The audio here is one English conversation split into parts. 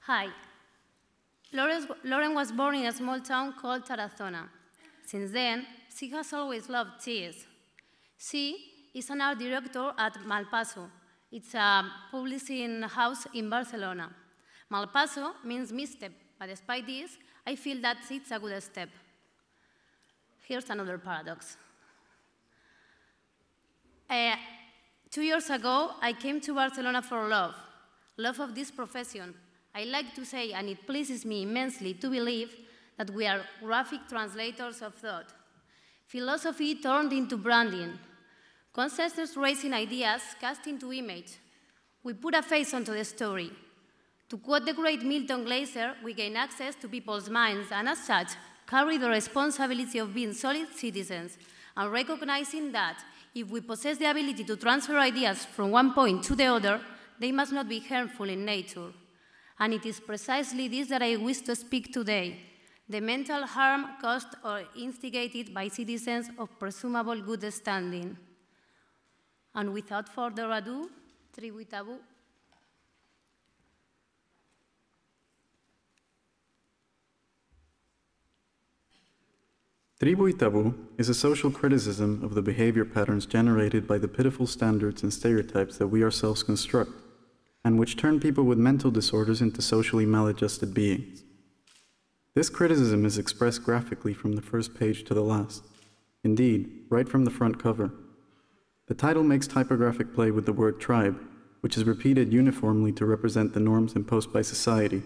Hi. Loren was born in a small town called Tarazona. Since then, she has always loved cheese. She is an art director at Malpaso. It's a publishing house in Barcelona. Malpaso means misstep, but despite this, I feel that it's a good step. Here's another paradox. 2 years ago, I came to Barcelona for love of this profession. I like to say, and it pleases me immensely to believe, that we are graphic translators of thought. Philosophy turned into branding. Consciousness raising ideas cast into image. We put a face onto the story. To quote the great Milton Glaser, we gain access to people's minds, and as such, carry the responsibility of being solid citizens, and recognizing that if we possess the ability to transfer ideas from one point to the other, they must not be harmful in nature. And it is precisely this that I wish to speak today, the mental harm caused or instigated by citizens of presumable good standing. And without further ado, Tribu. Tribu is a social criticism of the behavior patterns generated by the pitiful standards and stereotypes that we ourselves construct, and which turn people with mental disorders into socially maladjusted beings. This criticism is expressed graphically from the first page to the last, indeed, right from the front cover. The title makes typographic play with the word tribe, which is repeated uniformly to represent the norms imposed by society,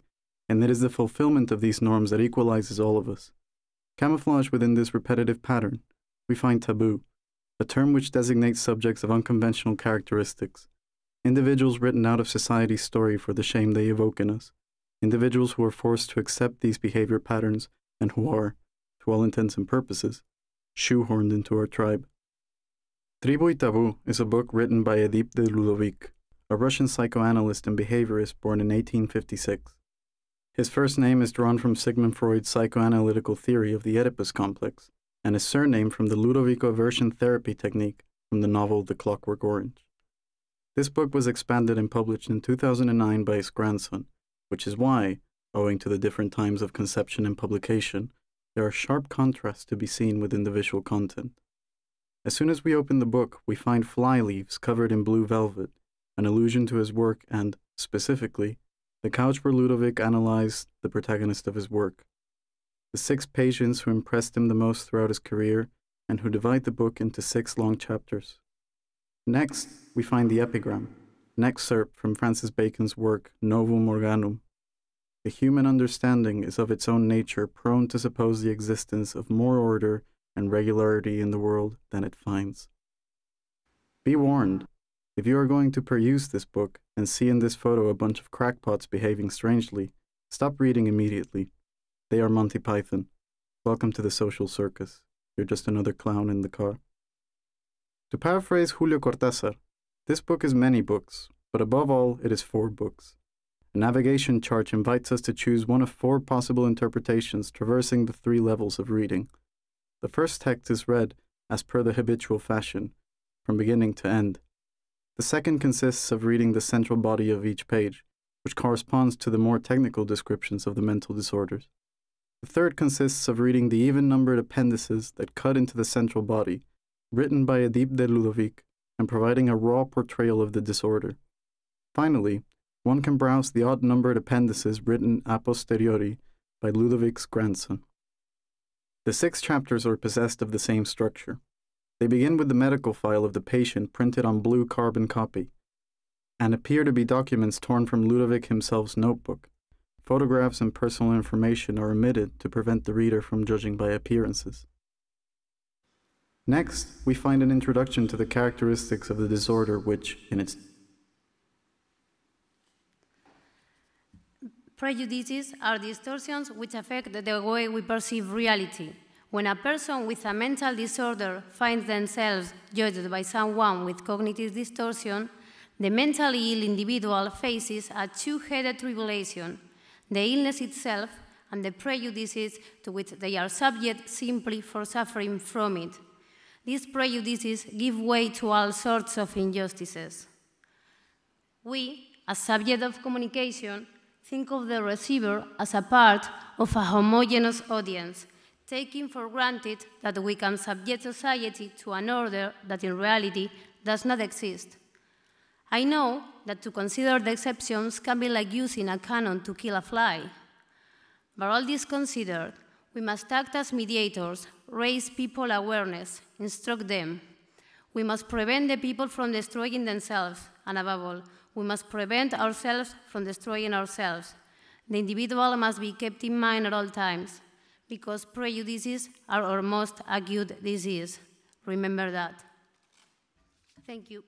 and it is the fulfillment of these norms that equalizes all of us. Camouflaged within this repetitive pattern, we find taboo, a term which designates subjects of unconventional characteristics, individuals written out of society's story for the shame they evoke in us, individuals who are forced to accept these behavior patterns and who are, to all intents and purposes, shoehorned into our tribe. Tribu y Tabú is a book written by Édipe de Ludovic, a Russian psychoanalyst and behaviorist born in 1856. His first name is drawn from Sigmund Freud's psychoanalytical theory of the Oedipus complex, and his surname from the Ludovico aversion therapy technique from the novel The Clockwork Orange. This book was expanded and published in 2009 by his grandson, which is why, owing to the different times of conception and publication, there are sharp contrasts to be seen within the visual content. As soon as we open the book, we find fly leaves covered in blue velvet, an allusion to his work and, specifically, the couch where Ludovic analyzed the protagonist of his work. The 6 patients who impressed him the most throughout his career, and who divide the book into 6 long chapters. Next, we find the epigram, an excerpt from Francis Bacon's work Novum Organum. The human understanding is of its own nature prone to suppose the existence of more order and regularity in the world than it finds. Be warned, if you are going to peruse this book and see in this photo a bunch of crackpots behaving strangely, stop reading immediately. They are Monty Python. Welcome to the social circus. You're just another clown in the car. To paraphrase Julio Cortázar, this book is many books, but above all, it is 4 books. A navigation chart invites us to choose one of 4 possible interpretations traversing the 3 levels of reading. The first text is read, as per the habitual fashion, from beginning to end. The second consists of reading the central body of each page, which corresponds to the more technical descriptions of the mental disorders. The third consists of reading the even-numbered appendices that cut into the central body, written by Édipe de Ludovic, and providing a raw portrayal of the disorder. Finally, one can browse the odd-numbered appendices written a posteriori by Ludovic's grandson. The 6 chapters are possessed of the same structure. They begin with the medical file of the patient printed on blue carbon copy, and appear to be documents torn from Ludovic himself's notebook. Photographs and personal information are omitted to prevent the reader from judging by appearances. Next, we find an introduction to the characteristics of the disorder which, in its Prejudices are distortions which affect the way we perceive reality. When a person with a mental disorder finds themselves judged by someone with cognitive distortion, the mentally ill individual faces a two-headed tribulation, the illness itself and the prejudices to which they are subject simply for suffering from it. These prejudices give way to all sorts of injustices. We, as subject of communication, think of the receiver as a part of a homogeneous audience, taking for granted that we can subject society to an order that in reality does not exist. I know that to consider the exceptions can be like using a cannon to kill a fly. But all this considered, we must act as mediators, raise people awareness, instruct them. We must prevent the people from destroying themselves, and above all, we must prevent ourselves from destroying ourselves. The individual must be kept in mind at all times, because prejudices are our most acute disease. Remember that. Thank you.